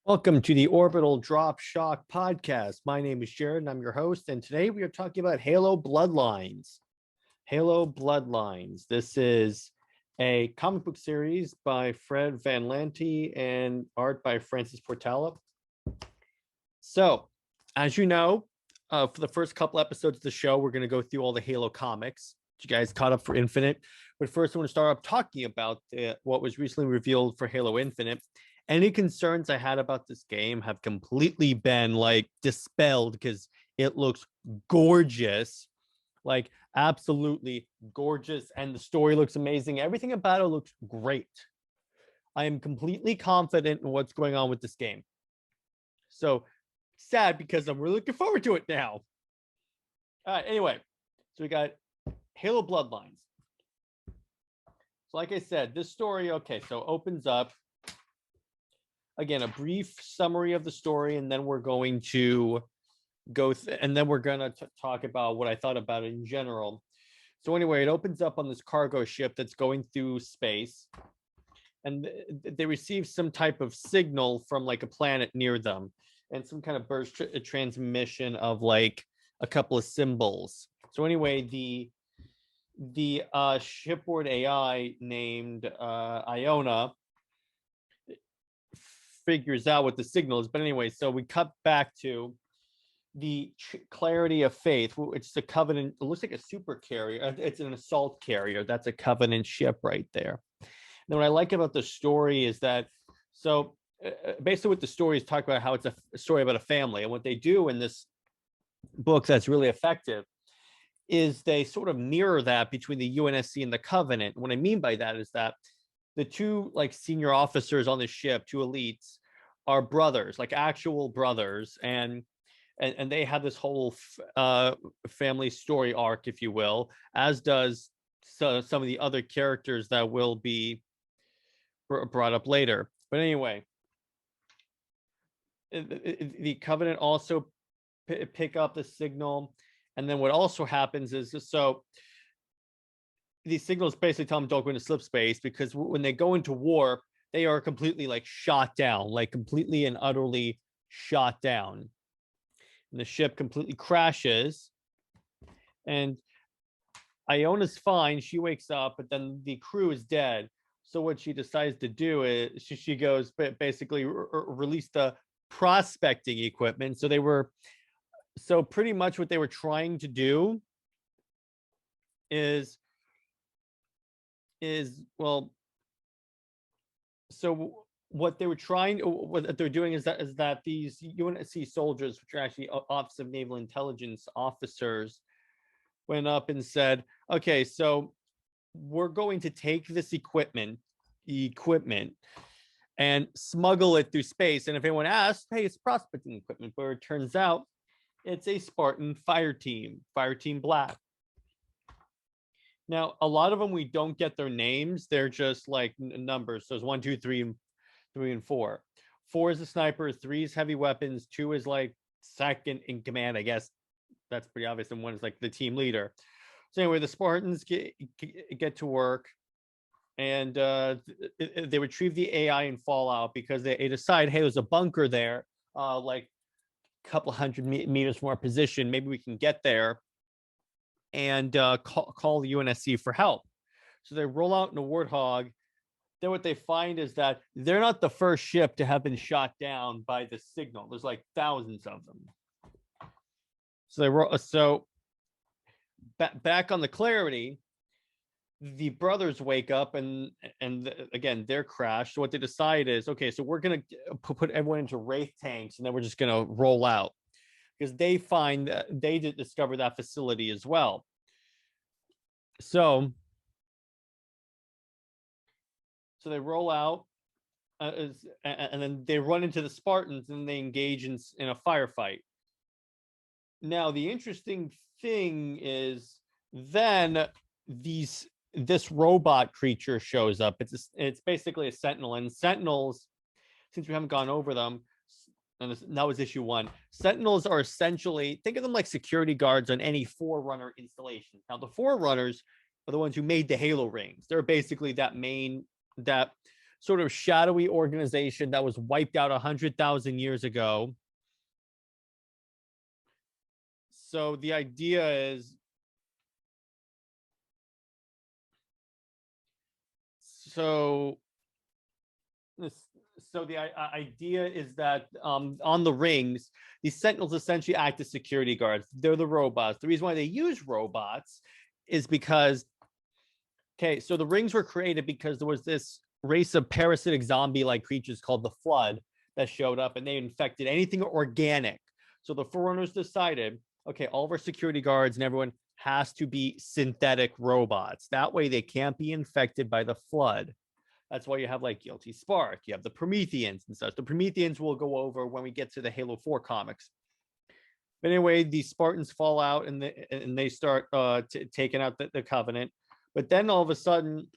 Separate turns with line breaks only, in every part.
Welcome to the Orbital Drop Shock podcast. My name is Jared and I'm your host. And today we are talking about Halo Bloodlines. Halo Bloodlines. This is a comic book series by Fred Van Lante and art by Francis Portela. So, as you know, for the first couple episodes of the show, we're going to go through all the Halo comics. You guys caught up for Infinite. But first, I want to start off talking about what was recently revealed for Halo Infinite. Any concerns I had about this game have completely been dispelled because it looks gorgeous, absolutely gorgeous, and the story looks amazing. Everything about it looks great. I am completely confident in what's going on with this game. So sad because I'm really looking forward to it now. All right, anyway, so we got Halo Bloodlines. So like I said, this story, so opens up. Again, a brief summary of the story, and then we're going to talk about what I thought about it in general. So anyway, it opens up on this cargo ship that's going through space, and they receive some type of signal from a planet near them, and some kind of burst transmission of a couple of symbols. So anyway, the shipboard AI named Iona figures out what the signal is. But anyway, so we cut back to the Clarity of Faith. It's a Covenant. It looks like a super carrier. It's an assault carrier. That's a Covenant ship right there. And what I like about the story is that, basically what the story is talking about, how it's a story about a family. And what they do in this book that's really effective is they sort of mirror that between the UNSC and the Covenant. What I mean by that is that the two senior officers on the ship, two elites, are brothers, actual brothers, and they have this whole family story arc, if you will, as does some of the other characters that will be brought up later. But anyway, the Covenant also pick up the signal, and then what also happens is these signals basically tell them don't go into slip space, because when they go into warp, they are completely shot down, completely and utterly shot down. And the ship completely crashes. And Iona's fine. She wakes up, but then the crew is dead. So what she decides to do is she goes basically release the prospecting equipment. So pretty much what they were trying to do is what they're doing is that these UNSC soldiers, which are actually Office of Naval Intelligence officers, went up and said, okay, so we're going to take this equipment and smuggle it through space. And if anyone asks, hey, it's prospecting equipment, but it turns out it's a Spartan fire team Black. Now, a lot of them, we don't get their names. They're just numbers. So it's 1, 2, 3, and 4. 4 is the sniper. 3 is heavy weapons. 2 is second in command. I guess that's pretty obvious. And 1 is the team leader. So anyway, the Spartans get to work, and they retrieve the AI in Fallout because they decide, hey, there's a bunker there, a couple hundred meters from our position. Maybe we can get there and call the UNSC for help. So they roll out in a Warthog. Then what they find is that they're not the first ship to have been shot down by the signal. There's thousands of them. So back on the Clarity, the brothers wake up and again, they're crashed. So what they decide is, okay, so we're going to put everyone into Wraith tanks, and then we're just going to roll out, because they find that they did discover that facility as well. So they roll out, and then they run into the Spartans, and they engage in a firefight. Now, the interesting thing is then this robot creature shows up. It's basically a Sentinel, and Sentinels, since we haven't gone over them, and that was issue 1. Sentinels are essentially, think of them like security guards on any Forerunner installation. Now, the Forerunners are the ones who made the Halo rings. They're basically that sort of shadowy organization that was wiped out 100,000 years ago. So the idea is, so the idea is that on the rings, these sentinels essentially act as security guards. They're the robots. The reason why they use robots is because, okay, so the rings were created because there was this race of parasitic zombie-like creatures called the Flood that showed up, and they infected anything organic. So the Forerunners decided, okay, all of our security guards and everyone has to be synthetic robots. That way they can't be infected by the Flood. That's why you have like Guilty Spark. You have the Prometheans and such. The Prometheans we'll go over when we get to the Halo 4 comics. But anyway, the Spartans fall out and they start taking out the Covenant. But then all of a sudden,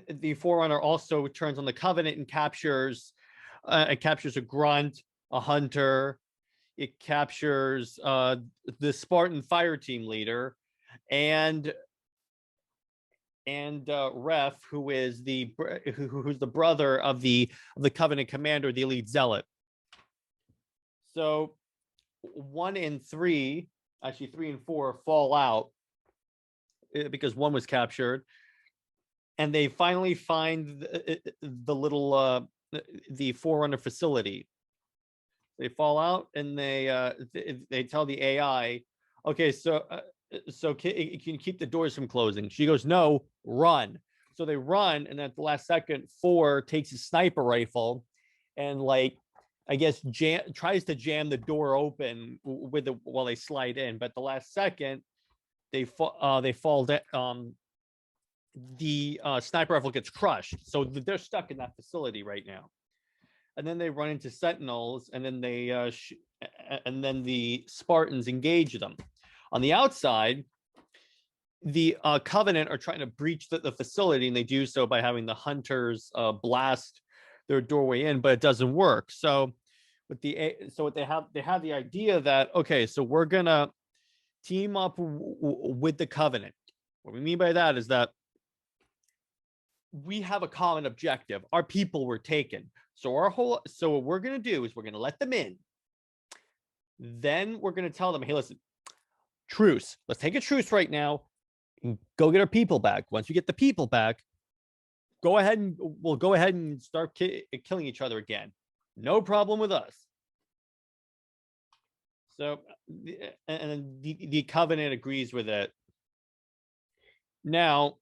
the Forerunner also turns on the Covenant and captures a grunt, a hunter. It captures the Spartan fire team leader, and Ref, who's the brother of the Covenant commander, the elite zealot. So 1 and 3, actually 3 and 4, fall out because 1 was captured, and they finally find the little the Forerunner facility. They fall out and they tell the AI, okay, so can you keep the doors from closing? She goes, no, run. So they run, and at the last second, 4 takes his sniper rifle and, like, I guess tries to jam the door open while they slide in. But the last second, they fall down. The sniper rifle gets crushed, so they're stuck in that facility right now. And then they run into Sentinels, and then and then the Spartans engage them. On the outside, the Covenant are trying to breach the facility, and they do so by having the Hunters blast their doorway in, but it doesn't work. So what they have the idea that, okay, so we're gonna team up with the Covenant. What we mean by that is that we have a common objective. Our people were taken. So what we're going to do is we're going to let them in. Then we're going to tell them, hey, listen, truce. Let's take a truce right now and go get our people back. Once you get the people back, we'll go ahead and start killing each other again. No problem with us. So, and the Covenant agrees with it. Now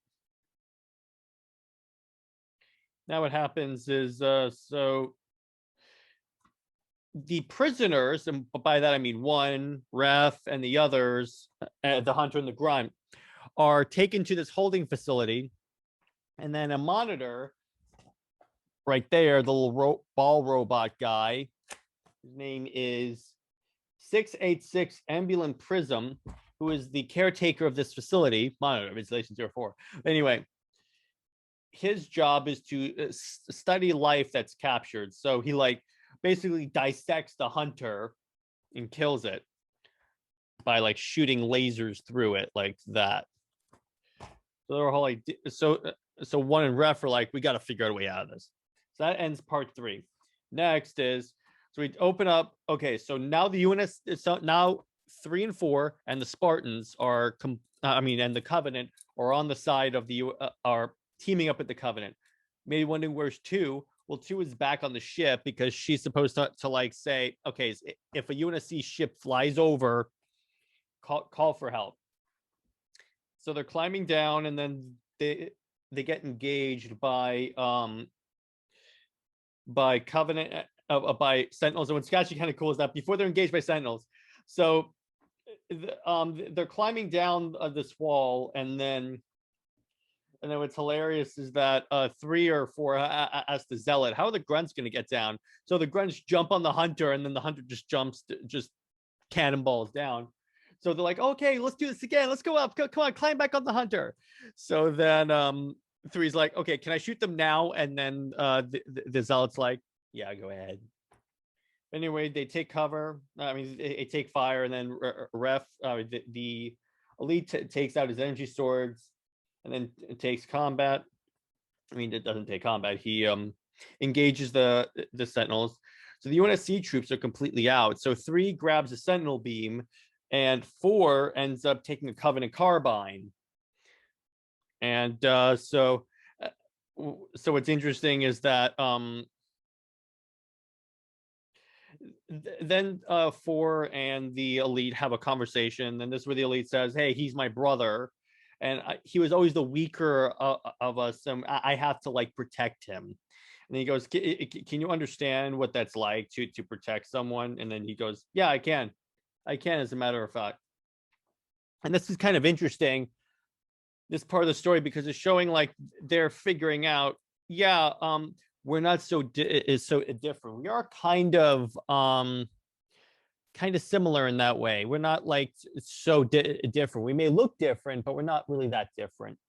what happens is, so the prisoners, and by that I mean 1, Ref, and the others, the Hunter and the Grunt, are taken to this holding facility, and then a monitor right there, the little ball robot guy, his name is 686 Ambulant Prism, who is the caretaker of this facility, monitor, installation 04. Anyway, his job is to study life that's captured. So he basically dissects the Hunter and kills it by shooting lasers through it like that. So their whole idea. So 1 and Ref are we got to figure out a way out of this. So that ends part 3. Next is, so we open up. Okay, so now the UNS. So now 3 and 4 and the Spartans are, and the Covenant are on the side of are teaming up with the Covenant. Maybe wondering where's 2. Well, 2 is back on the ship because she's supposed to say, okay, if a UNSC ship flies over, call for help. So they're climbing down, and then they get engaged by Covenant, by Sentinels. And what's actually kind of cool is that before they're engaged by Sentinels, so they're climbing down this wall, and then what's hilarious is that 3 or 4 asks the Zealot, how are the Grunts going to get down? So the Grunts jump on the Hunter, and then the Hunter just cannonballs down. So they're like, okay, let's do this again. Let's go up. Come on, climb back on the Hunter. So then 3's like, okay, can I shoot them now? And then the Zealot's like, yeah, go ahead. Anyway, they take cover. They take fire, and then Ref, the elite takes out his energy swords, and then it takes combat. I mean, it doesn't take combat. He engages the Sentinels. So the UNSC troops are completely out. So 3 grabs a Sentinel beam, and 4 ends up taking a Covenant carbine. And so what's interesting is that then 4 and the elite have a conversation, and this is where the elite says, "Hey, he's my brother, and he was always the weaker of us, and I have to like protect him." And he goes, "Can you understand what that's like to protect someone?" And then he goes, "Yeah, I can, as a matter of fact." And this is kind of interesting, this part of the story, because it's showing like they're figuring out, yeah, we're not so different. We are kind of similar in that way. We're not like so different. We may look different, but we're not really that different.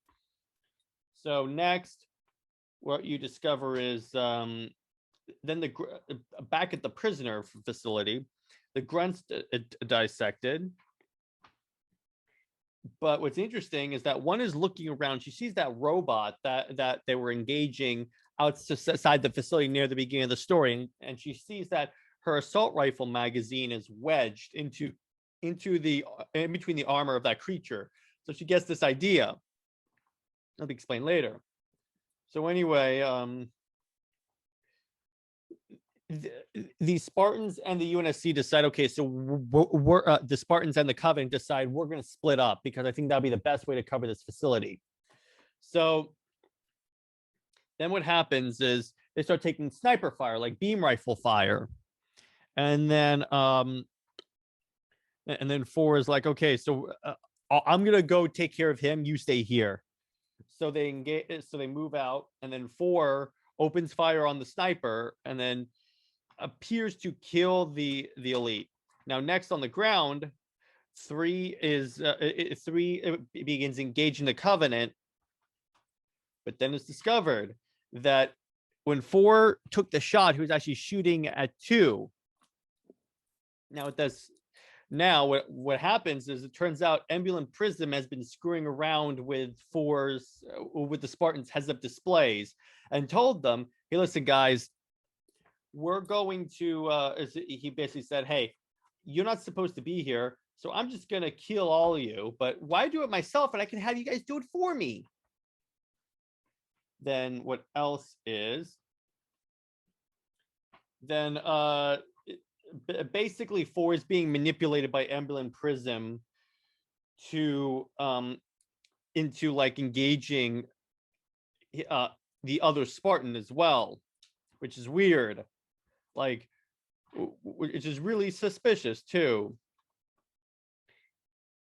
So next, what you discover is then back at the prisoner facility, the grunts dissected. But what's interesting is that one is looking around. She sees that robot that they were engaging outside the facility near the beginning of the story, and she sees that her assault rifle magazine is wedged into the in between the armor of that creature. So she gets this idea. I'll be explained later. So anyway, the Spartans and the UNSC decide, okay, so we're the Spartans and the Covenant decide we're going to split up, because I think that'll be the best way to cover this facility. So then what happens is they start taking sniper fire, like beam rifle fire, and then 4 is like, okay, so I'm gonna go take care of him. You stay here. So they engage. So they move out, and then 4 opens fire on the sniper, and then appears to kill the elite. Now next on the ground, 3 begins engaging the Covenant, but then it's discovered that when 4 took the shot, he was actually shooting at 2. Now what happens is, it turns out Embulant Prism has been screwing around with 4's with the Spartans' heads-up displays, and told them, "Hey, listen, guys, we're going to." He basically said, "Hey, you're not supposed to be here, so I'm just gonna kill all of you. But why do it myself, and I can have you guys do it for me?" Then what else is? Then basically 4 is being manipulated by Embulant Prism to into like engaging the other Spartan as well, which is weird, like, which is really suspicious too.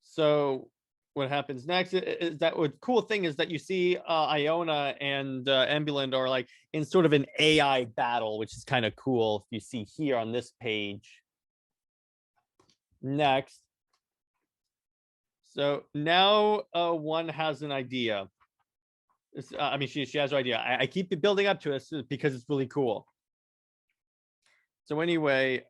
So what happens next is that what cool thing is that you see Iona and Embulant are like in sort of an AI battle, which is kind of cool. If you see here on this page. Next. So now one has an idea. I mean, she has her idea. I keep building up to it because it's really cool. So anyway,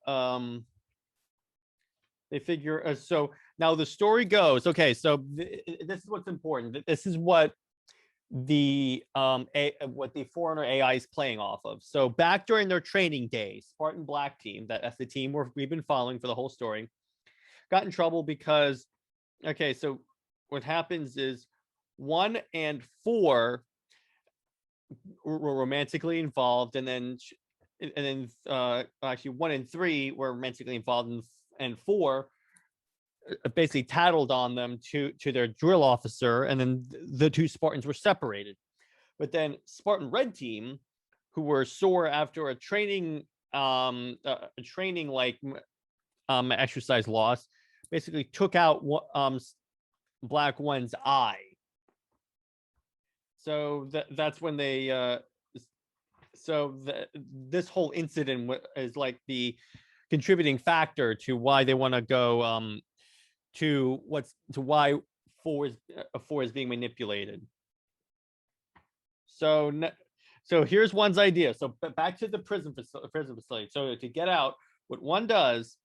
they figure, so now the story goes, okay, so this is what's important. This is what the Foreigner AI is playing off of. So back during their training days, Spartan Black Team, that's the team we've been following for the whole story, got in trouble because, okay, so what happens is 1 and 4 were romantically involved, and then actually 1 and 3 were romantically involved, and 4 basically tattled on them to their drill officer, and then the 2 Spartans were separated. But then Spartan Red Team, who were sore after a training exercise loss, basically took out Black One's eye. So that's when they this whole incident is like the contributing factor to why they want to go to why 4 is being manipulated. So here's one's idea. So back to the prison facility. So to get out, what one does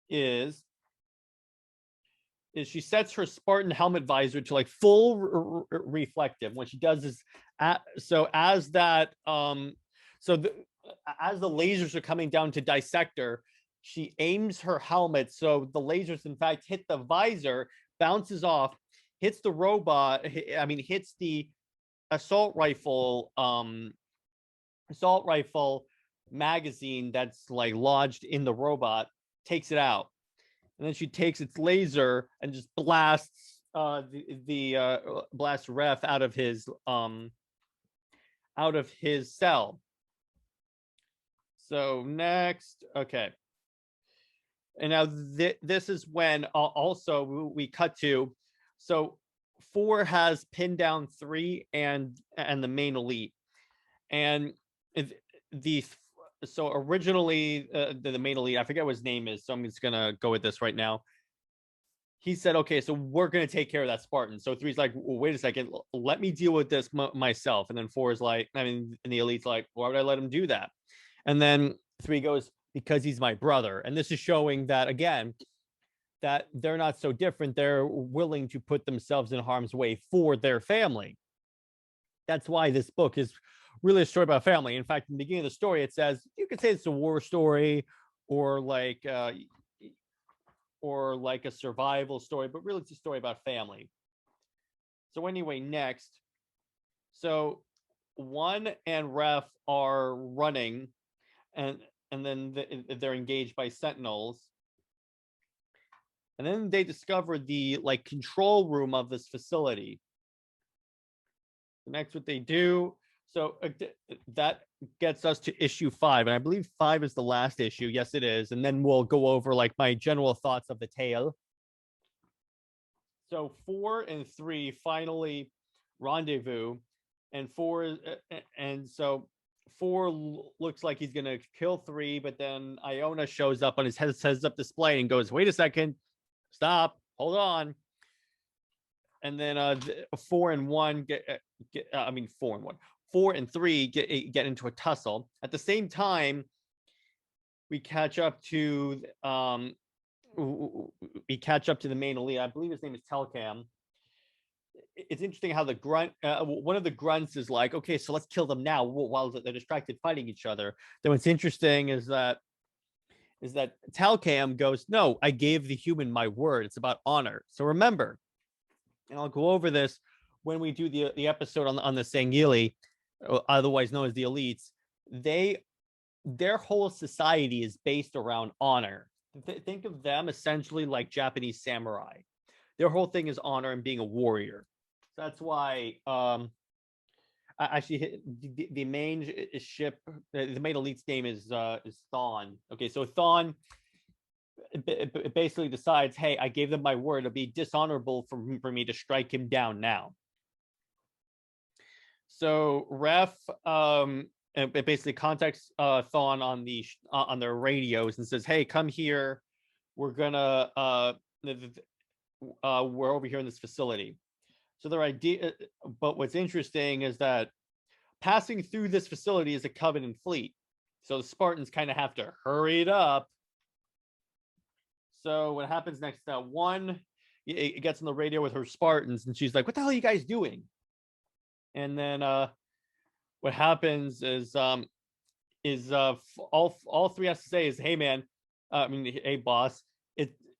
is is she sets her Spartan helmet visor to like full reflective. What she does is, so as that so the, as the lasers are coming down to dissect her, she aims her helmet so the lasers in fact hit the visor, bounces off, hits the robot. I mean, hits the assault rifle magazine that's like lodged in the robot, takes it out, and then she takes its laser and just blasts blast Ref out of his cell. So next, okay, and now this is when also we cut to, so 4 has pinned down 3 and the main elite, and the so originally the main elite, I forget what his name is, so I'm just gonna go with this right now. He said, okay, so we're gonna take care of that Spartan. So 3's like, well, wait a second, let me deal with this myself. And then 4 is like, I mean, and the elite's like, why would I let him do that? And then 3 goes, because he's my brother. And this is showing that, again, that they're not so different. They're willing to put themselves in harm's way for their family. That's why this book is really a story about family. In fact, in the beginning of the story, it says you could say it's a war story or like a survival story, but really it's a story about family. So anyway, next, so 1 and Ref are running, and then they're engaged by Sentinels, and then they discover the like control room of this facility. Next, what they do, so that gets us to issue 5, and I believe 5 is the last issue. Yes, it is. And then we'll go over like my general thoughts of the tale. So 4 and 3 finally rendezvous, and 4 and so 4 looks like he's gonna kill 3, but then Iona shows up on his heads-up display and goes, "Wait a second, stop, hold on." And then 4 and 1 4 and 3 get into a tussle. At the same time, we catch up to the main elite. I believe his name is Telcam. It's interesting how the grunt, one of the grunts is like, okay, so let's kill them now while they're distracted fighting each other. Then what's interesting is that Telcam goes, no, I gave the human my word. It's about honor. So remember, and I'll go over this when we do the episode on the Sangheili, otherwise known as the elites. Their whole society is based around honor. Think of them essentially like Japanese samurai. Their whole thing is honor and being a warrior. So that's why actually the main ship, the main elite's name is Thawne. Okay, so Thawne basically decides, hey, I gave them my word. It'll be dishonorable for me to strike him down now. So Ref it basically contacts Thawne on their radios and says, hey, come here. We're gonna we're over here in this facility. So their idea, but what's interesting is that passing through this facility is a Covenant fleet. So the Spartans kind of have to hurry it up. So what happens next? That 1, it gets on the radio with her Spartans, and she's like, "What the hell are you guys doing?" And then what happens is all 3 has to say is, "Hey man, hey boss,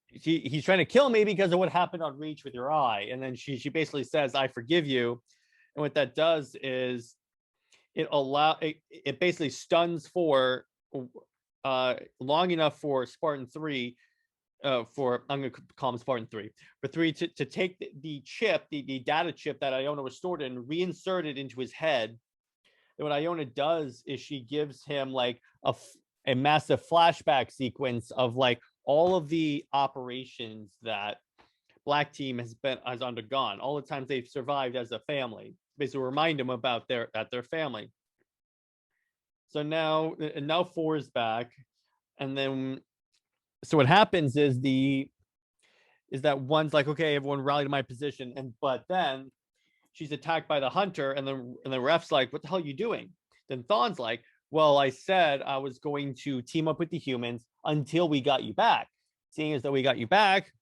he's trying to kill me because of what happened on Reach with your eye." And then she basically says, "I forgive you." And what that does is it basically stuns 4 long enough for Spartan 3. I'm going to call him Spartan 3. For 3 to take the chip, the data chip that Iona was stored in, reinsert it into his head. And what Iona does is she gives him like a massive flashback sequence of like all of the operations that Black Team has undergone, all the times they've survived as a family. Basically remind him about their family. So now 4 is back, and then so what happens is that 1's like, okay, everyone rally to my position, but then she's attacked by the hunter, and the Ref's like, what the hell are you doing? Then Thawne's like, well, I said I was going to team up with the humans until we got you back. Seeing as though we got you back,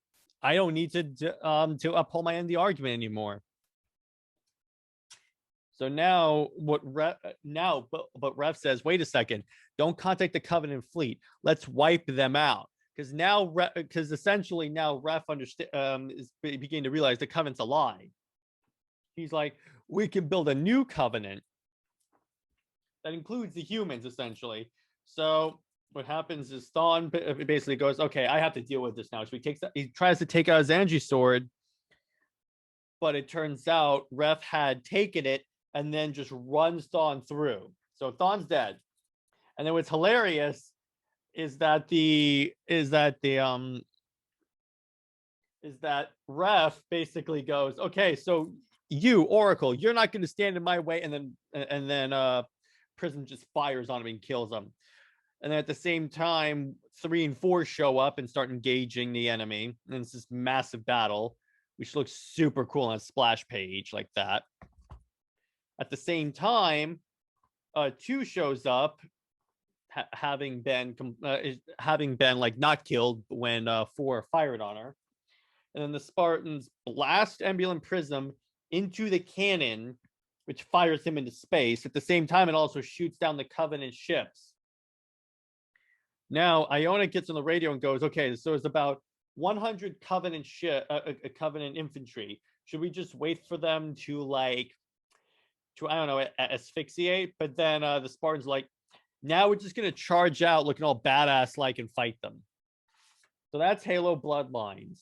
I don't need to uphold my end of the argument anymore. So now but Ref says, wait a second, don't contact the Covenant fleet. Let's wipe them out. Because essentially now Ref is beginning to realize the Covenant's a lie. He's like, we can build a new Covenant that includes the humans, essentially. So what happens is Thawne basically goes, okay, I have to deal with this now. So he tries to take out his energy sword, but it turns out Ref had taken it and then just runs Thawne through. So Thawne's dead. And then what's hilarious is that Ref basically goes, okay, so you, Oracle, you're not going to stand in my way, and then Prism just fires on him and kills him. And then at the same time, 3 and 4 show up and start engaging the enemy, and it's this massive battle, which looks super cool on a splash page like that. At the same time, 2 shows up, having been like not killed when 4 fired on her. And then the Spartans blast Embulant Prism into the cannon, which fires him into space. At the same time, it also shoots down the Covenant ships. Now, Iona gets on the radio and goes, okay, so it's about 100 Covenant Covenant infantry. Should we just wait for them to I don't know, asphyxiate? But then the Spartans like, now we're just going to charge out looking all badass like and fight them. So that's Halo Bloodlines.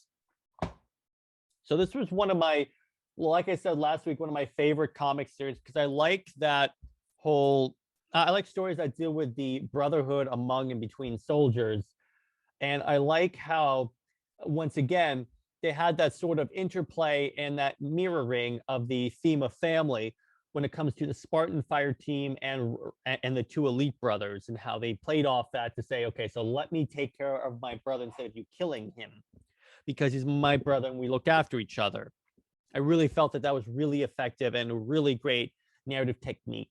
So this was one of my, well, like I said last week, one of my favorite comic series, because I like that whole, I like stories that deal with the brotherhood among and between soldiers. And I like how, once again, they had that sort of interplay and that mirroring of the theme of family when it comes to the Spartan fire team and the 2 elite brothers, and how they played off that to say, okay, so let me take care of my brother instead of you killing him, because he's my brother and we look after each other. I really felt that was really effective and a really great narrative technique.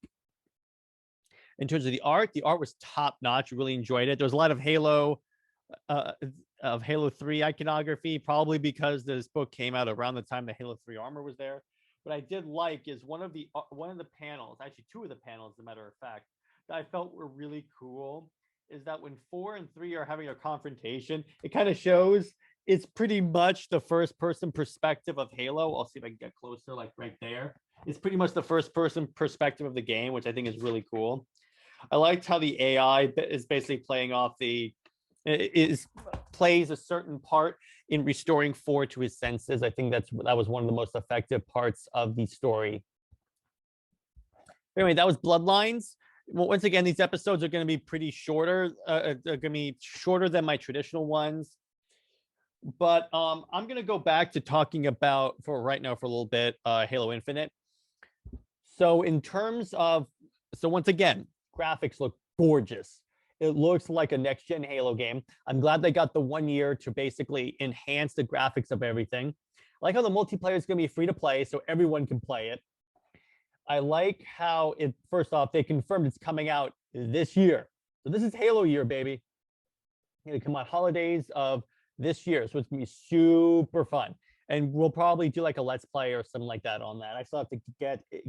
In terms of the art was top notch. Really enjoyed it. There was a lot of Halo 3 iconography, probably because this book came out around the time the Halo 3 armor was there. What I did like is one of the panels, actually 2 of the panels, as a matter of fact, that I felt were really cool, is that when 4 and 3 are having a confrontation, it kind of shows it's pretty much the first person perspective of Halo. I'll see if I can get closer, like right there. It's pretty much the first person perspective of the game, which I think is really cool. I liked how the AI is basically playing off plays a certain part in restoring 4 to his senses. I think that was one of the most effective parts of the story. Anyway, that was Bloodlines. Well, once again, these episodes are going to be pretty shorter. They're going to be shorter than my traditional ones. But I'm going to go back to talking about, for right now, for a little bit, Halo Infinite. So in terms of, once again, graphics look gorgeous. It looks like a next-gen Halo game. I'm glad they got the 1 year to basically enhance the graphics of everything. I like how the multiplayer is going to be free to play, so everyone can play it. I like how first off, they confirmed it's coming out this year. So this is Halo year, baby. It's going to come out holidays of this year, so it's going to be super fun. And we'll probably do like a Let's Play or something like that on that. I still have to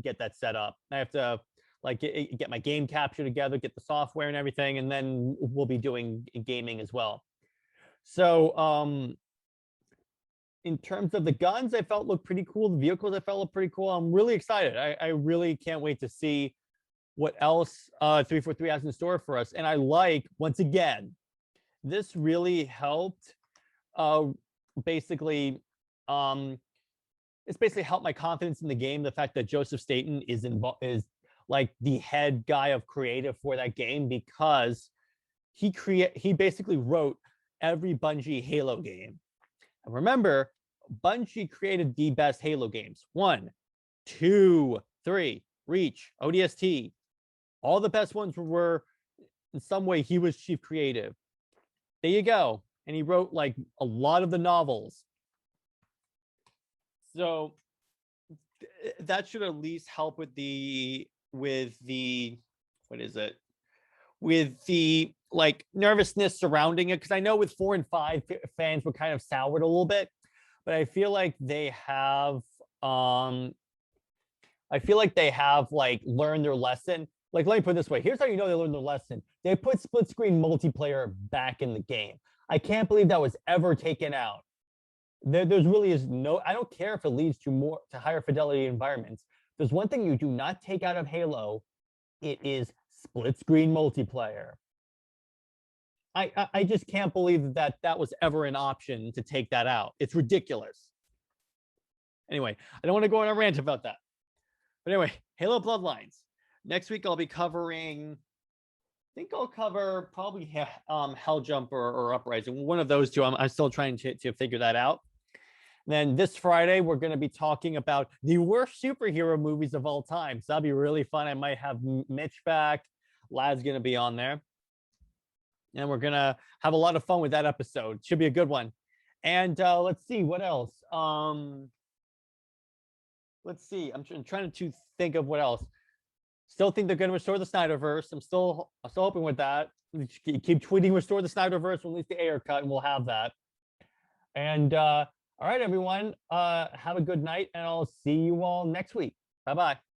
get that set up. I have to get my game capture together, get the software and everything, and then we'll be doing gaming as well. So in terms of the guns, I felt looked pretty cool. The vehicles I felt looked pretty cool. I'm really excited. I really can't wait to see what else 343 has in store for us. And I like, once again, this really helped basically it's basically helped my confidence in the game. The fact that Joseph Staten is like the head guy of creative for that game, because he basically wrote every Bungie Halo game. And remember, Bungie created the best Halo games. 1, 2, 3, Reach, ODST. All the best ones were, in some way, he was chief creative. There you go. And he wrote like a lot of the novels. So that should at least help with the like nervousness surrounding it, because I know with 4 and 5 fans were kind of soured a little bit,
but I feel like they have I feel like they have like learned their lesson. Like, let me put it this way. Here's how you know they learned their lesson. They put split screen multiplayer back in the game. I can't believe that was ever taken out. There's really is no, I don't care if it leads to higher fidelity environments. There's one thing you do not take out of Halo, it is split screen multiplayer. I just can't believe that that was ever an option to take that out. It's ridiculous. Anyway, I don't want to go on a rant about that. But anyway, Halo Bloodlines. Next week I'll be covering. I think I'll cover probably Helljump or Uprising. One of those two. I'm still trying to figure that out. And then this Friday we're going to be talking about the worst superhero movies of all time. So that'll be really fun. I might have Mitch back. Lad's going to be on there, and we're going to have a lot of fun with that episode. Should be a good one. And let's see what else. Let's see. I'm trying to think of what else. Still think they're going to restore the Snyderverse. I'm still hoping with that. Keep tweeting restore the Snyderverse, release the Ayer cut, and we'll have that. And all right, everyone. Have a good night, and I'll see you all next week. Bye-bye.